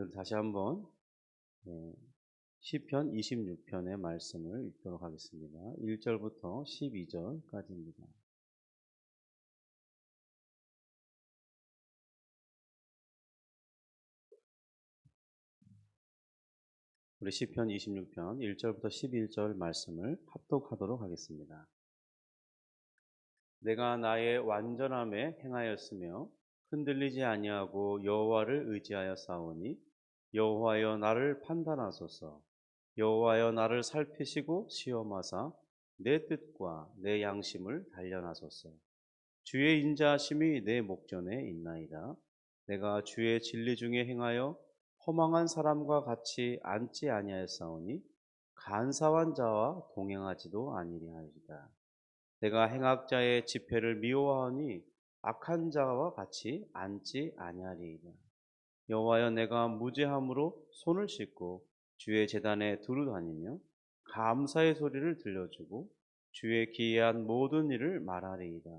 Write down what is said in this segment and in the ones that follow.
오늘 다시 한번 예, 시편 26편의 말씀을 읽도록 하겠습니다. 1절부터 12절까지입니다. 우리 시편 26편 1절부터 11절 말씀을 합독하도록 하겠습니다. 내가 나의 완전함에 행하였으며 흔들리지 아니하고 여호와를 의지하여 싸우니 여호와여 나를 판단하소서. 여호와여 나를 살피시고 시험하사 내 뜻과 내 양심을 단련하소서. 주의 인자하심이 내 목전에 있나이다. 내가 주의 진리 중에 행하여 허망한 사람과 같이 앉지 아니하였사오니 간사한 자와 동행하지도 아니하리이다. 내가 행악자의 집회를 미워하니 악한 자와 같이 앉지 아니하리이다. 여호와여 내가 무죄함으로 손을 씻고 주의 제단에 두루 다니며 감사의 소리를 들려주고 주의 기이한 모든 일을 말하리이다.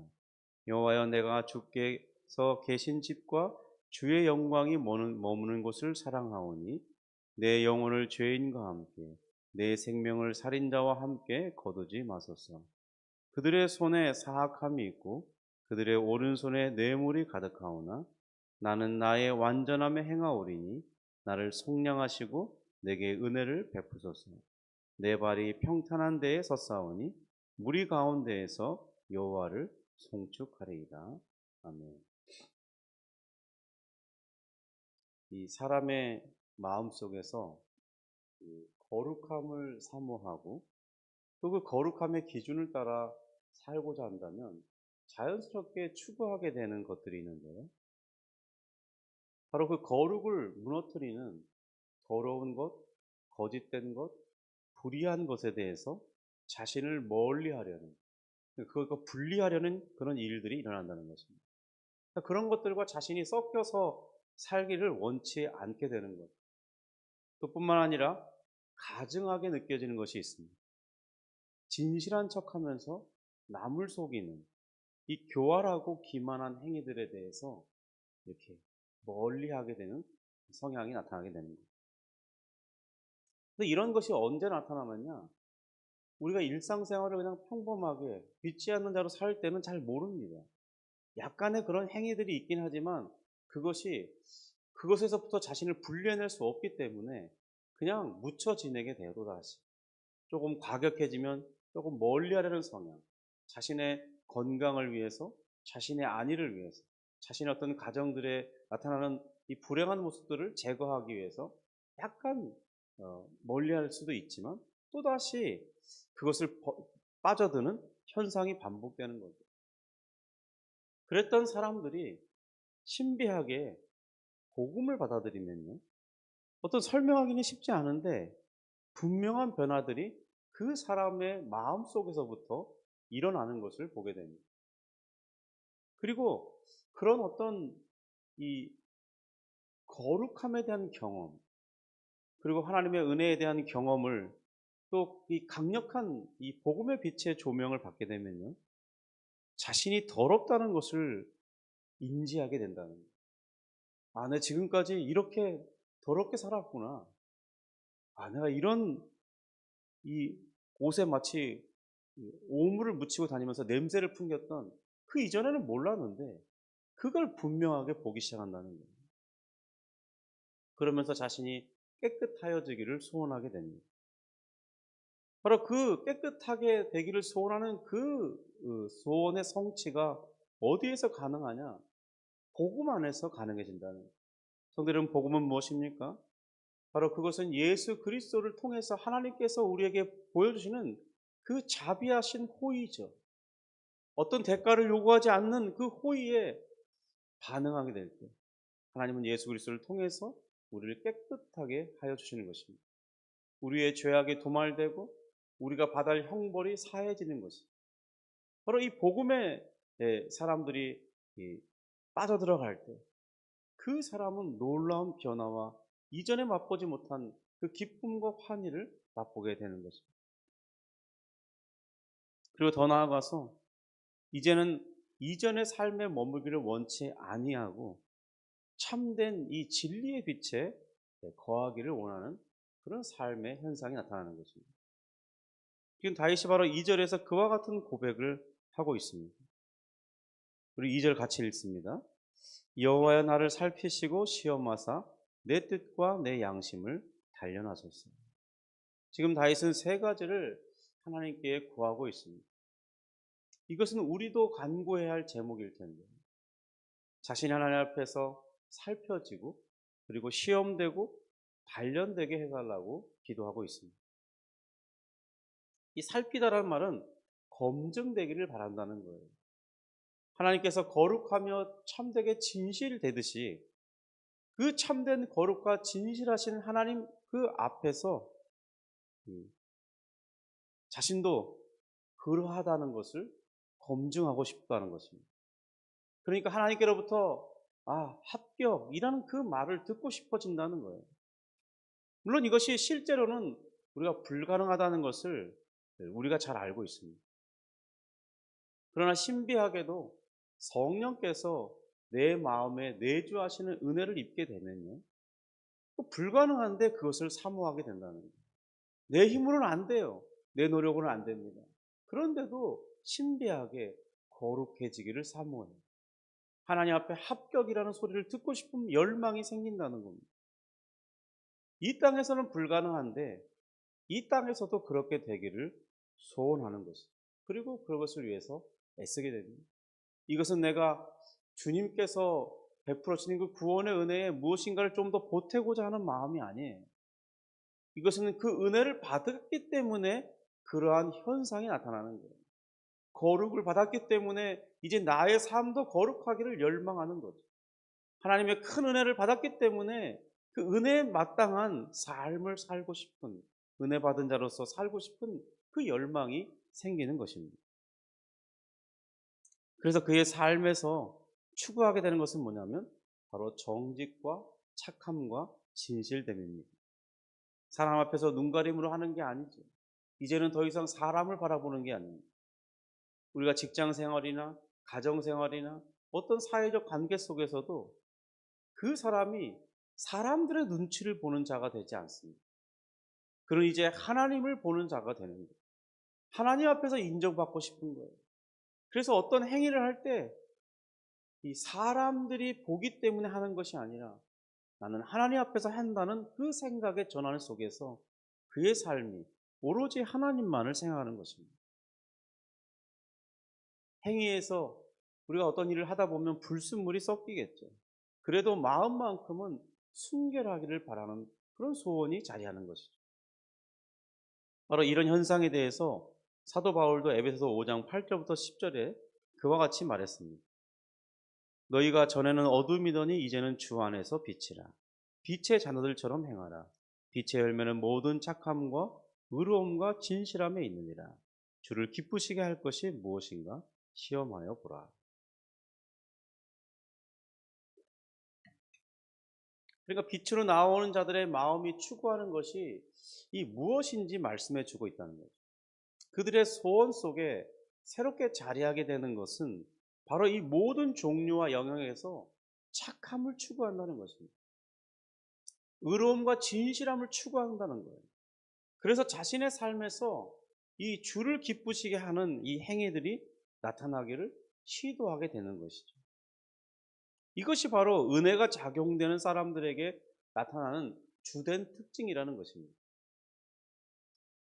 여호와여 내가 주께서 계신 집과 주의 영광이 머무는 곳을 사랑하오니 내 영혼을 죄인과 함께 내 생명을 살인자와 함께 거두지 마소서. 그들의 손에 사악함이 있고 그들의 오른손에 뇌물이 가득하오나 나는 나의 완전함에 행하오리니 나를 속량하시고 내게 은혜를 베푸소서. 내 발이 평탄한 데에 섰사오니 무리 가운데에서 여호와를 송축하리이다. 아멘. 이 사람의 마음 속에서 거룩함을 사모하고 또 그 거룩함의 기준을 따라 살고자 한다면 자연스럽게 추구하게 되는 것들이 있는데요. 바로 그 거룩을 무너뜨리는 더러운 것, 거짓된 것, 불의한 것에 대해서 자신을 멀리하려는, 그것과 분리하려는 그런 일들이 일어난다는 것입니다. 그런 것들과 자신이 섞여서 살기를 원치 않게 되는 것. 또 뿐만 아니라 가증하게 느껴지는 것이 있습니다. 진실한 척하면서 남을 속이는 이 교활하고 기만한 행위들에 대해서 이렇게 멀리하게 되는 성향이 나타나게 되는 거예요. 근데 이런 것이 언제 나타나느냐? 우리가 일상생활을 그냥 평범하게 믿지 않는 자로 살 때는 잘 모릅니다. 약간의 그런 행위들이 있긴 하지만 그것에서부터 자신을 분리해낼 수 없기 때문에 그냥 묻혀 지내게 돼요, 또다시. 조금 과격해지면 조금 멀리하려는 성향, 자신의 건강을 위해서, 자신의 안위를 위해서, 자신의 어떤 가정들에 나타나는 이 불행한 모습들을 제거하기 위해서 약간 멀리할 수도 있지만 또다시 그것을 빠져드는 현상이 반복되는 거죠. 그랬던 사람들이 신비하게 복음을 받아들이면요, 어떤 설명하기는 쉽지 않은데 분명한 변화들이 그 사람의 마음 속에서부터 일어나는 것을 보게 됩니다. 그리고 그런 어떤 이 거룩함에 대한 경험, 그리고 하나님의 은혜에 대한 경험을 또 이 강력한 이 복음의 빛의 조명을 받게 되면요, 자신이 더럽다는 것을 인지하게 된다는 거예요. 아, 내가 지금까지 이렇게 더럽게 살았구나. 아, 내가 이런 이 옷에 마치 오물을 묻히고 다니면서 냄새를 풍겼던 그 이전에는 몰랐는데 그걸 분명하게 보기 시작한다는 거예요. 그러면서 자신이 깨끗하여지기를 소원하게 됩니다. 바로 그 깨끗하게 되기를 소원하는 그 소원의 성취가 어디에서 가능하냐? 복음 안에서 가능해진다는 거예요. 성도 여러분, 복음은 무엇입니까? 바로 그것은 예수 그리스도를 통해서 하나님께서 우리에게 보여주시는 그 자비하신 호의죠. 어떤 대가를 요구하지 않는 그 호의에 반응하게 될 때 하나님은 예수 그리스도를 통해서 우리를 깨끗하게 하여 주시는 것입니다. 우리의 죄악이 도말되고 우리가 받을 형벌이 사해지는 것이 바로 이 복음의 사람들이 빠져들어갈 때 그 사람은 놀라운 변화와 이전에 맛보지 못한 그 기쁨과 환희를 맛보게 되는 것입니다. 그리고 더 나아가서 이제는 이전의 삶에 머물기를 원치 아니하고 참된 이 진리의 빛에 거하기를 원하는 그런 삶의 현상이 나타나는 것입니다. 지금 다윗이 바로 2절에서 그와 같은 고백을 하고 있습니다. 우리 2절 같이 읽습니다. 여호와여 나를 살피시고 시험하사 내 뜻과 내 양심을 단련하소서. 지금 다윗은 세 가지를 하나님께 구하고 있습니다. 이것은 우리도 간구해야 할 제목일 텐데 자신이 하나님 앞에서 살펴지고 그리고 시험되고 단련되게 해달라고 기도하고 있습니다. 이 살피다라는 말은 검증되기를 바란다는 거예요. 하나님께서 거룩하며 참되게 진실되듯이 그 참된 거룩과 진실하신 하나님 그 앞에서 자신도 그러하다는 것을 검증하고 싶다는 것입니다. 그러니까 하나님께로부터 합격이라는 그 말을 듣고 싶어진다는 거예요. 물론 이것이 실제로는 우리가 불가능하다는 것을 우리가 잘 알고 있습니다. 그러나 신비하게도 성령께서 내 마음에 내주하시는 은혜를 입게 되면요, 불가능한데 그것을 사모하게 된다는 거예요. 내 힘으로는 안 돼요. 내 노력으로는 안 됩니다. 그런데도 신비하게 거룩해지기를 사모해요. 하나님 앞에 합격이라는 소리를 듣고 싶은 열망이 생긴다는 겁니다. 이 땅에서는 불가능한데 이 땅에서도 그렇게 되기를 소원하는 것이죠. 그리고 그것을 위해서 애쓰게 됩니다. 이것은 내가 주님께서 베풀어 주신 그 구원의 은혜에 무엇인가를 좀 더 보태고자 하는 마음이 아니에요. 이것은 그 은혜를 받았기 때문에 그러한 현상이 나타나는 거예요. 거룩을 받았기 때문에 이제 나의 삶도 거룩하기를 열망하는 거죠. 하나님의 큰 은혜를 받았기 때문에 그 은혜에 마땅한 삶을 살고 싶은, 은혜 받은 자로서 살고 싶은 그 열망이 생기는 것입니다. 그래서 그의 삶에서 추구하게 되는 것은 뭐냐면 바로 정직과 착함과 진실됨입니다. 사람 앞에서 눈가림으로 하는 게 아니죠. 이제는 더 이상 사람을 바라보는 게 아닙니다. 우리가 직장 생활이나 가정 생활이나 어떤 사회적 관계 속에서도 그 사람이 사람들의 눈치를 보는 자가 되지 않습니다. 그는 이제 하나님을 보는 자가 되는 거예요. 하나님 앞에서 인정받고 싶은 거예요. 그래서 어떤 행위를 할 때 이 사람들이 보기 때문에 하는 것이 아니라 나는 하나님 앞에서 한다는 그 생각의 전환 속에서 그의 삶이 오로지 하나님만을 생각하는 것입니다. 행위에서 우리가 어떤 일을 하다 보면 불순물이 섞이겠죠. 그래도 마음만큼은 순결하기를 바라는 그런 소원이 자리하는 것이죠. 바로 이런 현상에 대해서 사도 바울도 에베소서 5장 8절부터 10절에 그와 같이 말했습니다. 너희가 전에는 어둠이더니 이제는 주 안에서 빛이라. 빛의 자녀들처럼 행하라. 빛의 열매는 모든 착함과 의로움과 진실함에 있느니라. 주를 기쁘시게 할 것이 무엇인가 시험하여 보라. 그러니까 빛으로 나오는 자들의 마음이 추구하는 것이 이 무엇인지 말씀해 주고 있다는 거죠. 그들의 소원 속에 새롭게 자리하게 되는 것은 바로 이 모든 종류와 영역에서 착함을 추구한다는 것입니다. 의로움과 진실함을 추구한다는 거예요. 그래서 자신의 삶에서 이 주를 기쁘시게 하는 이 행위들이 나타나기를 시도하게 되는 것이죠. 이것이 바로 은혜가 작용되는 사람들에게 나타나는 주된 특징이라는 것입니다.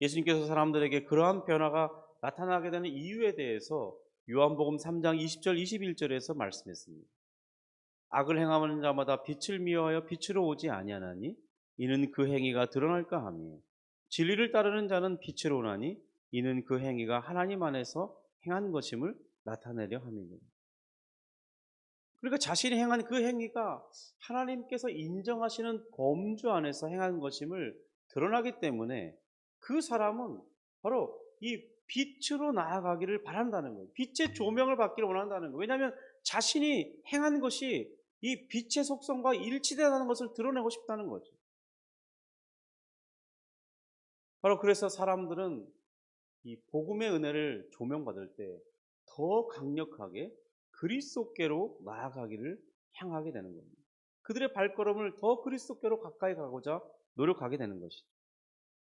예수님께서 사람들에게 그러한 변화가 나타나게 되는 이유에 대해서 요한복음 3장 20절 21절에서 말씀했습니다. 악을 행하는 자마다 빛을 미워하여 빛으로 오지 아니하나니 이는 그 행위가 드러날까 하며 진리를 따르는 자는 빛으로 오나니 이는 그 행위가 하나님 안에서 행한 것임을 나타내려 함이니라. 그러니까 자신이 행한 그 행위가 하나님께서 인정하시는 범주 안에서 행한 것임을 드러나기 때문에 그 사람은 바로 이 빛으로 나아가기를 바란다는 거예요. 빛의 조명을 받기를 원한다는 거예요. 왜냐하면 자신이 행한 것이 이 빛의 속성과 일치된다는 것을 드러내고 싶다는 거죠. 바로 그래서 사람들은 이 복음의 은혜를 조명받을 때 더 강력하게 그리스도께로 나아가기를 향하게 되는 겁니다. 그들의 발걸음을 더 그리스도께로 가까이 가고자 노력하게 되는 것이죠.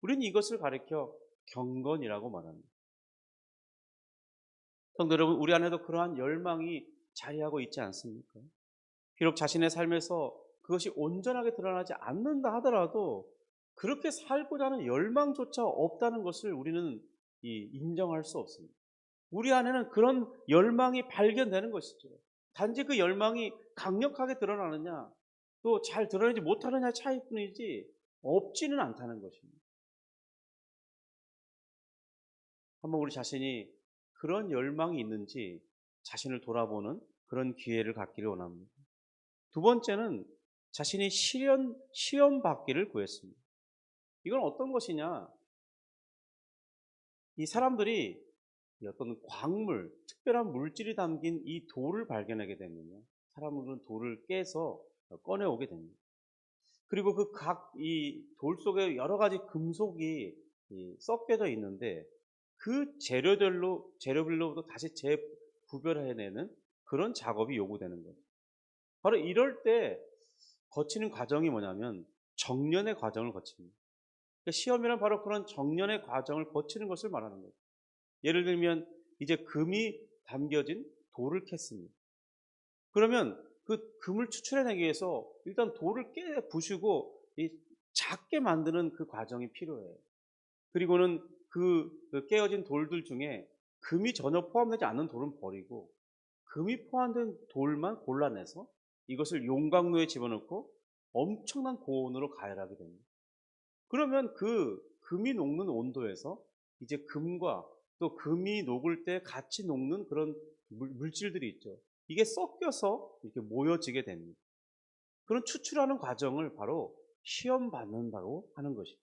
우리는 이것을 가리켜 경건이라고 말합니다. 성도 여러분, 우리 안에도 그러한 열망이 자리하고 있지 않습니까? 비록 자신의 삶에서 그것이 온전하게 드러나지 않는다 하더라도 그렇게 살고자 하는 열망조차 없다는 것을 우리는 인정할 수 없습니다. 우리 안에는 그런 열망이 발견되는 것이죠. 단지 그 열망이 강력하게 드러나느냐 또 잘 드러내지 못하느냐의 차이뿐이지 없지는 않다는 것입니다. 한번 우리 자신이 그런 열망이 있는지 자신을 돌아보는 그런 기회를 갖기를 원합니다. 두 번째는 자신이 시험 받기를 구했습니다. 이건 어떤 것이냐? 이 사람들이 어떤 광물, 특별한 물질이 담긴 이 돌을 발견하게 되면요. 사람들은 돌을 깨서 꺼내오게 됩니다. 그리고 그 각 이 돌 속에 여러 가지 금속이 섞여져 있는데 그 재료별로부터 다시 재구별해내는 그런 작업이 요구되는 거죠. 바로 이럴 때 거치는 과정이 뭐냐면 정련의 과정을 거칩니다. 그러니까 시험이란 바로 그런 정련의 과정을 거치는 것을 말하는 거죠. 예를 들면 이제 금이 담겨진 돌을 캤습니다. 그러면 그 금을 추출해내기 위해서 일단 돌을 부수고 작게 만드는 그 과정이 필요해요. 그리고는 그 깨어진 돌들 중에 금이 전혀 포함되지 않는 돌은 버리고 금이 포함된 돌만 골라내서 이것을 용광로에 집어넣고 엄청난 고온으로 가열하게 됩니다. 그러면 그 금이 녹는 온도에서 이제 금과 또 금이 녹을 때 같이 녹는 그런 물질들이 있죠. 이게 섞여서 이렇게 모여지게 됩니다. 그런 추출하는 과정을 바로 시험 받는다고 하는 것입니다.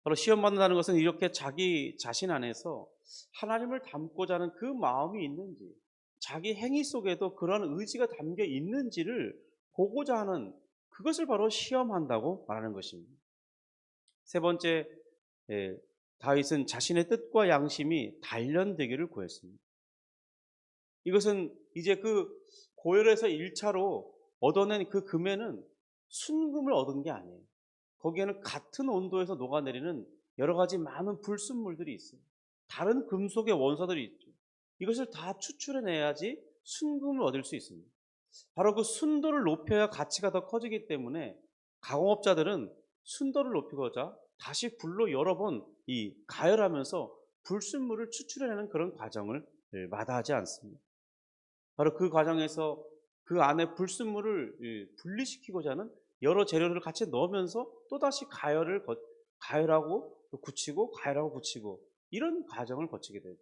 바로 시험 받는다는 것은 이렇게 자기 자신 안에서 하나님을 닮고자 하는 그 마음이 있는지, 자기 행위 속에도 그런 의지가 담겨 있는지를 보고자 하는 그것을 바로 시험한다고 말하는 것입니다. 세 번째, 다윗은 자신의 뜻과 양심이 단련되기를 구했습니다. 이것은 이제 그 고열에서 1차로 얻어낸 그 금에는 순금을 얻은 게 아니에요. 거기에는 같은 온도에서 녹아내리는 여러 가지 많은 불순물들이 있어요. 다른 금속의 원소들이 있죠. 이것을 다 추출해내야지 순금을 얻을 수 있습니다. 바로 그 순도를 높여야 가치가 더 커지기 때문에 가공업자들은 순도를 높이고자 다시 불로 여러 번 가열하면서 불순물을 추출해내는 그런 과정을 마다하지 않습니다. 바로 그 과정에서 그 안에 불순물을 분리시키고자 하는 여러 재료를 같이 넣으면서 또다시 가열하고 또 굳히고 가열하고 굳히고 이런 과정을 거치게 되죠.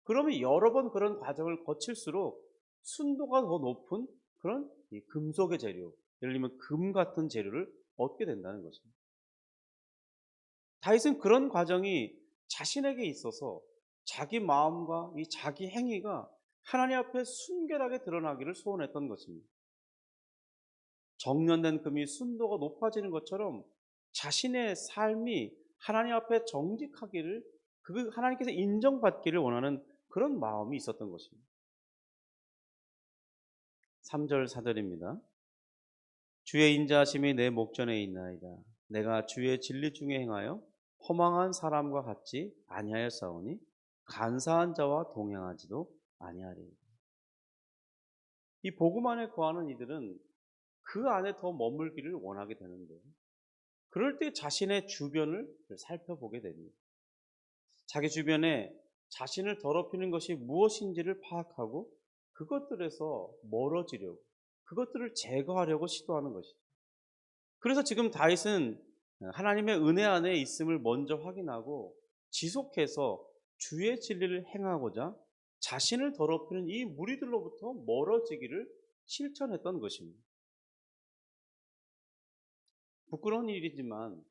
그러면 여러 번 그런 과정을 거칠수록 순도가 더 높은 그런 금속의 재료, 예를 들면 금 같은 재료를 얻게 된다는 것입니다. 다윗은 그런 과정이 자신에게 있어서 자기 마음과 이 자기 행위가 하나님 앞에 순결하게 드러나기를 소원했던 것입니다. 정련된 금이 순도가 높아지는 것처럼 자신의 삶이 하나님 앞에 정직하기를, 그 하나님께서 인정받기를 원하는 그런 마음이 있었던 것입니다. 3절 4절입니다. 주의 인자하심이 내 목전에 있나이다. 내가 주의 진리 중에 행하여 허망한 사람과 같지 아니하였사오니 간사한 자와 동행하지도 아니하리이다. 이 복음 안에 거하는 이들은 그 안에 더 머물기를 원하게 되는데, 그럴 때 자신의 주변을 살펴보게 됩니다. 자기 주변에 자신을 더럽히는 것이 무엇인지를 파악하고 그것들에서 멀어지려고, 그것들을 제거하려고 시도하는 것이죠. 그래서 지금 다윗은 하나님의 은혜 안에 있음을 먼저 확인하고 지속해서 주의 진리를 행하고자 자신을 더럽히는 이 무리들로부터 멀어지기를 실천했던 것입니다. 부끄러운 일이지만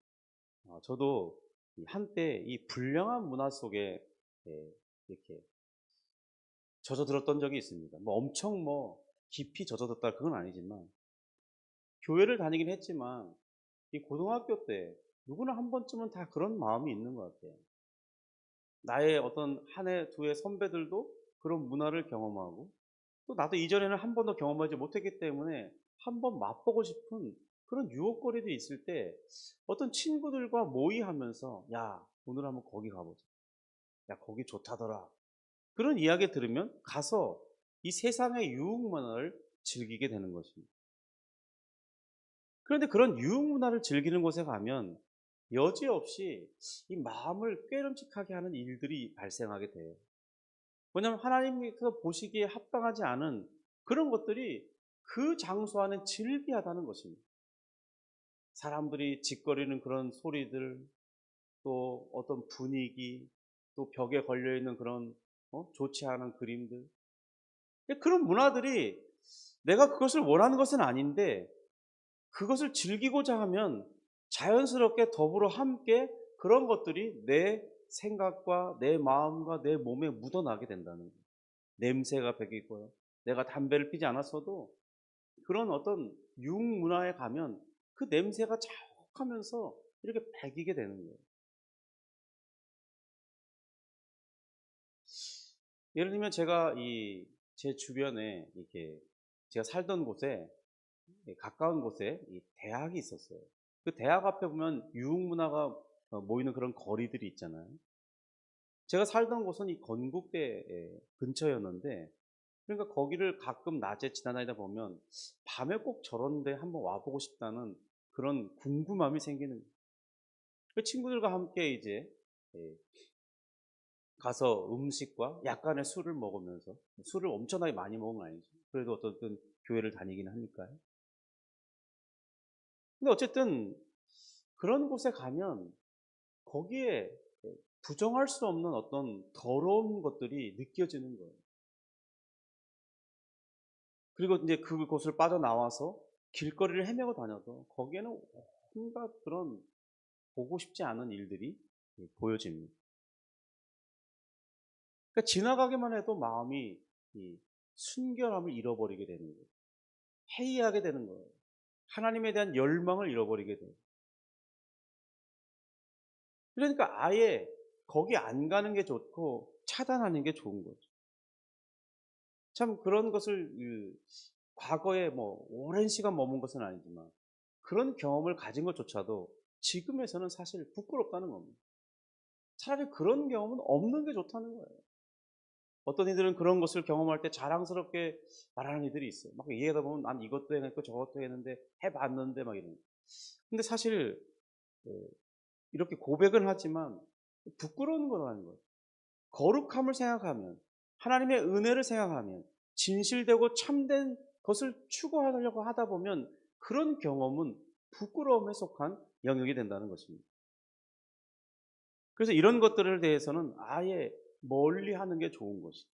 저도 한때 이 불량한 문화 속에 이렇게 젖어들었던 적이 있습니다. 엄청 깊이 젖어들었다 그건 아니지만, 교회를 다니긴 했지만 이 고등학교 때 누구나 한 번쯤은 다 그런 마음이 있는 것 같아요. 나의 어떤 한 해, 두 해 선배들도 그런 문화를 경험하고 또 나도 이전에는 한 번도 경험하지 못했기 때문에 한번 맛보고 싶은 그런 유혹거리들이 있을 때 어떤 친구들과 모의하면서 "야 오늘 한번 거기 가 보자. 야 거기 좋다더라." 그런 이야기 들으면 가서 이 세상의 유흥 문화를 즐기게 되는 것입니다. 그런데 그런 유흥 문화를 즐기는 곳에 가면 여지없이 이 마음을 꾀름직하게 하는 일들이 발생하게 돼요. 왜냐하면 하나님께서 보시기에 합당하지 않은 그런 것들이 그 장소 안에 즐비하다는 것입니다. 사람들이 짓거리는 그런 소리들, 또 어떤 분위기, 또 벽에 걸려있는 그런 좋지 않은 그림들. 그런 문화들이 내가 그것을 원하는 것은 아닌데 그것을 즐기고자 하면 자연스럽게 더불어 함께 그런 것들이 내 생각과 내 마음과 내 몸에 묻어나게 된다는 거예요. 냄새가 배기고요. 내가 담배를 피지 않았어도 그런 어떤 유흥 문화에 가면 그 냄새가 자욱하면서 이렇게 배기게 되는 거예요. 예를 들면 제가 제 주변에 이렇게 제가 살던 곳에 가까운 곳에 이 대학이 있었어요. 그 대학 앞에 보면 유흥 문화가 모이는 그런 거리들이 있잖아요. 제가 살던 곳은 이 건국대 근처였는데 그러니까 거기를 가끔 낮에 지나다니다 보면 밤에 꼭 저런 데 한번 와 보고 싶다는 그런 궁금함이 생기는 거예요. 그 친구들과 함께 이제 예 가서 음식과 약간의 술을 먹으면서 술을 엄청나게 많이 먹은 건 아니죠. 그래도 어쨌든 교회를 다니긴 하니까요. 근데 어쨌든 그런 곳에 가면 거기에 부정할 수 없는 어떤 더러운 것들이 느껴지는 거예요. 그리고 이제 그곳을 빠져나와서 길거리를 헤매고 다녀도 거기에는 온갖 그런 보고 싶지 않은 일들이 보여집니다. 그러니까 지나가기만 해도 마음이 이 순결함을 잃어버리게 되는 거예요. 해이하게 되는 거예요. 하나님에 대한 열망을 잃어버리게 돼요. 그러니까 아예 거기 안 가는 게 좋고 차단하는 게 좋은 거죠. 참 그런 것을 과거에 뭐 오랜 시간 머문 것은 아니지만 그런 경험을 가진 것조차도 지금에서는 사실 부끄럽다는 겁니다. 차라리 그런 경험은 없는 게 좋다는 거예요. 어떤 이들은 그런 것을 경험할 때 자랑스럽게 말하는 이들이 있어요. 막 얘기하다 보면 난 이것도 해냈고 저것도 했는데 해봤는데 막 이런. 근데 사실 이렇게 고백은 하지만 부끄러운 거라는 거예요. 거룩함을 생각하면 하나님의 은혜를 생각하면 진실되고 참된 것을 추구하려고 하다 보면 그런 경험은 부끄러움에 속한 영역이 된다는 것입니다. 그래서 이런 것들에 대해서는 아예 멀리하는 게 좋은 것이죠.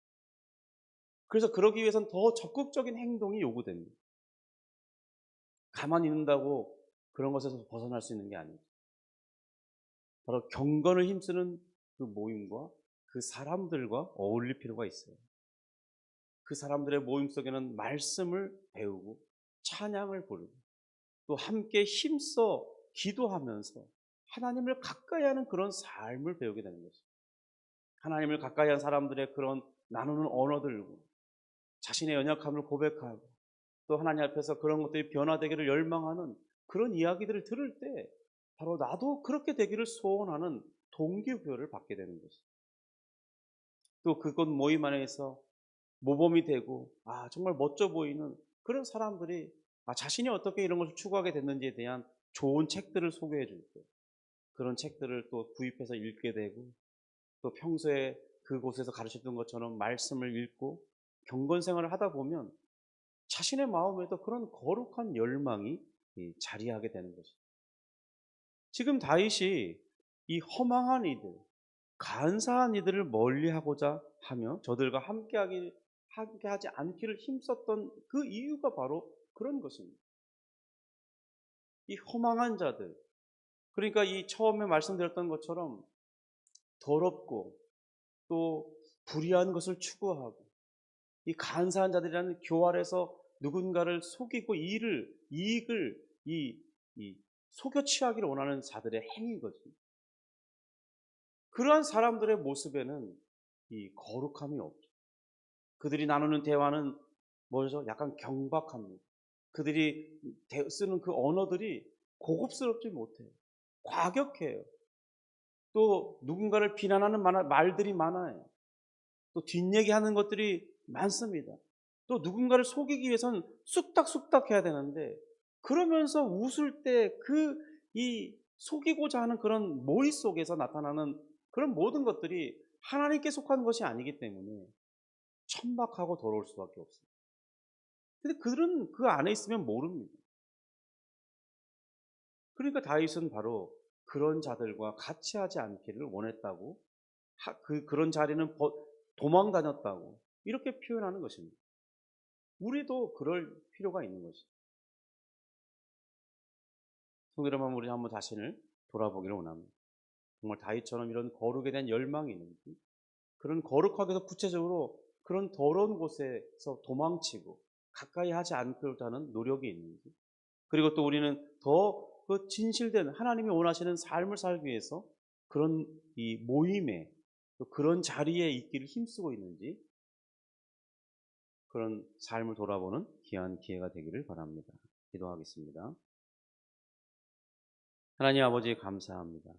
그래서 그러기 위해서는 더 적극적인 행동이 요구됩니다. 가만히 있는다고 그런 것에서 벗어날 수 있는 게 아니죠. 바로 경건을 힘쓰는 그 모임과 그 사람들과 어울릴 필요가 있어요. 그 사람들의 모임 속에는 말씀을 배우고 찬양을 부르고 또 함께 힘써 기도하면서 하나님을 가까이 하는 그런 삶을 배우게 되는 것입니다. 하나님을 가까이 한 사람들의 그런 나누는 언어들과 자신의 연약함을 고백하고 또 하나님 앞에서 그런 것들이 변화되기를 열망하는 그런 이야기들을 들을 때 바로 나도 그렇게 되기를 소원하는 동기부여를 받게 되는 것입니다. 또 그곳 모임 안에서 모범이 되고 정말 멋져 보이는 그런 사람들이 자신이 어떻게 이런 것을 추구하게 됐는지에 대한 좋은 책들을 소개해 줄 때 그런 책들을 또 구입해서 읽게 되고 또 평소에 그곳에서 가르쳤던 것처럼 말씀을 읽고 경건 생활을 하다 보면 자신의 마음에도 그런 거룩한 열망이 자리하게 되는 것입니다. 지금 다윗이 이 허망한 이들, 간사한 이들을 멀리하고자 하며 저들과 함께하지 않기를 힘썼던 그 이유가 바로 그런 것입니다. 이 허망한 자들, 그러니까 이 처음에 말씀드렸던 것처럼 더럽고 또 불의한 것을 추구하고 이 간사한 자들이라는 교활해서 누군가를 속이고 이익을 이 속여 취하기를 원하는 자들의 행위거든요. 그러한 사람들의 모습에는 이 거룩함이 없죠. 그들이 나누는 대화는 뭐죠? 약간 경박합니다. 그들이 쓰는 그 언어들이 고급스럽지 못해요. 과격해요. 또 누군가를 비난하는 말들이 많아요. 또 뒷얘기하는 것들이 많습니다. 또 누군가를 속이기 위해서는 쑥닥쑥닥 해야 되는데 그러면서 웃을 때 이 속이고자 하는 그런 모의 속에서 나타나는 그런 모든 것들이 하나님께 속한 것이 아니기 때문에 천박하고 더러울 수밖에 없어요. 근데 그들은 그 안에 있으면 모릅니다. 그러니까 다윗은 바로 그런 자들과 같이 하지 않기를 원했다고, 그런 자리는 도망 다녔다고 이렇게 표현하는 것입니다. 우리도 그럴 필요가 있는 것이죠. 성도여러분, 우리 한번 자신을 돌아보기를 원합니다. 정말 다윗처럼 이런 거룩에 대한 열망이 있는지, 그런 거룩하게 해서 구체적으로 그런 더러운 곳에서 도망치고 가까이 하지 않고자 하는 노력이 있는지, 그리고 또 우리는 더 그 진실된 하나님이 원하시는 삶을 살기 위해서 그런 이 모임에, 또 그런 자리에 있기를 힘쓰고 있는지, 그런 삶을 돌아보는 귀한 기회가 되기를 바랍니다. 기도하겠습니다. 하나님 아버지 감사합니다.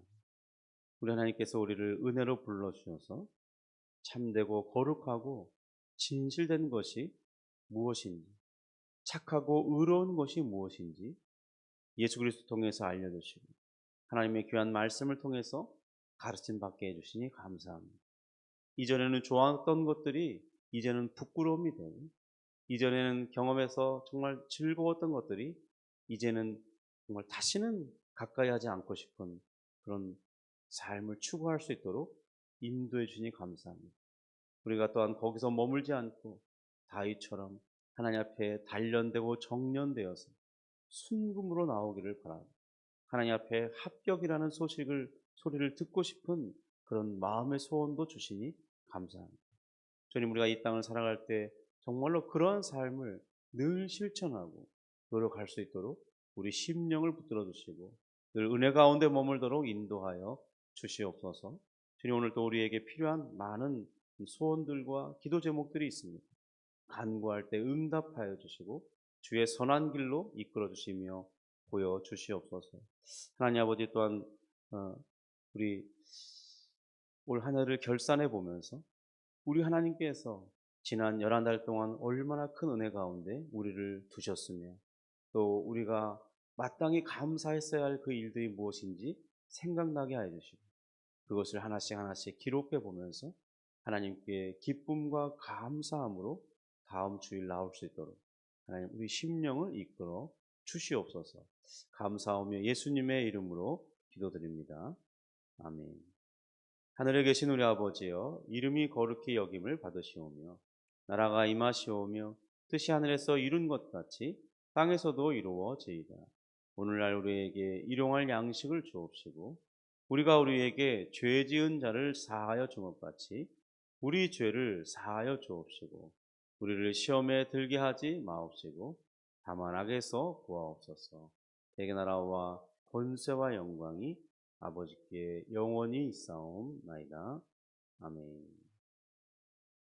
우리 하나님께서 우리를 은혜로 불러주셔서 참되고 거룩하고 진실된 것이 무엇인지, 착하고 의로운 것이 무엇인지 예수 그리스도 통해서 알려주시고 하나님의 귀한 말씀을 통해서 가르침 받게 해주시니 감사합니다. 이전에는 좋았던 것들이 이제는 부끄러움이 되고, 이전에는 경험해서 정말 즐거웠던 것들이 이제는 정말 다시는 가까이 하지 않고 싶은 그런 삶을 추구할 수 있도록 인도해 주니 감사합니다. 우리가 또한 거기서 머물지 않고 다윗처럼 하나님 앞에 단련되고 정련되어서 순금으로 나오기를 바랍니다. 하나님 앞에 합격이라는 소리를 듣고 싶은 그런 마음의 소원도 주시니 감사합니다. 주님, 우리가 이 땅을 살아갈 때 정말로 그런 삶을 늘 실천하고 노력할 수 있도록 우리 심령을 붙들어 주시고 늘 은혜 가운데 머물도록 인도하여 주시옵소서. 주님, 오늘 또 우리에게 필요한 많은 소원들과 기도 제목들이 있습니다. 간구할 때 응답하여 주시고 주의 선한 길로 이끌어 주시며 보여 주시옵소서. 하나님 아버지, 또한 우리 올 한 해를 결산해 보면서 우리 하나님께서 지난 11달 동안 얼마나 큰 은혜 가운데 우리를 두셨으며, 또 우리가 마땅히 감사했어야 할 그 일들이 무엇인지 생각나게 하여 주시고 그것을 하나씩 하나씩 기록해 보면서 하나님께 기쁨과 감사함으로 다음 주일 나올 수 있도록 하나님 우리 심령을 이끌어 주시옵소서. 감사하며 예수님의 이름으로 기도드립니다. 아멘. 하늘에 계신 우리 아버지여, 이름이 거룩히 여김을 받으시오며 나라가 임하시오며 뜻이 하늘에서 이룬 것 같이 땅에서도 이루어지이다. 오늘날 우리에게 일용할 양식을 주옵시고 우리가 우리에게 죄 지은 자를 사하여 준 것 같이 우리 죄를 사하여 주옵시고 우리를 시험에 들게 하지 마옵시고 다만 악에서 구하옵소서. 대개 나라와 권세와 영광이 아버지께 영원히 있사옵나이다. 아멘.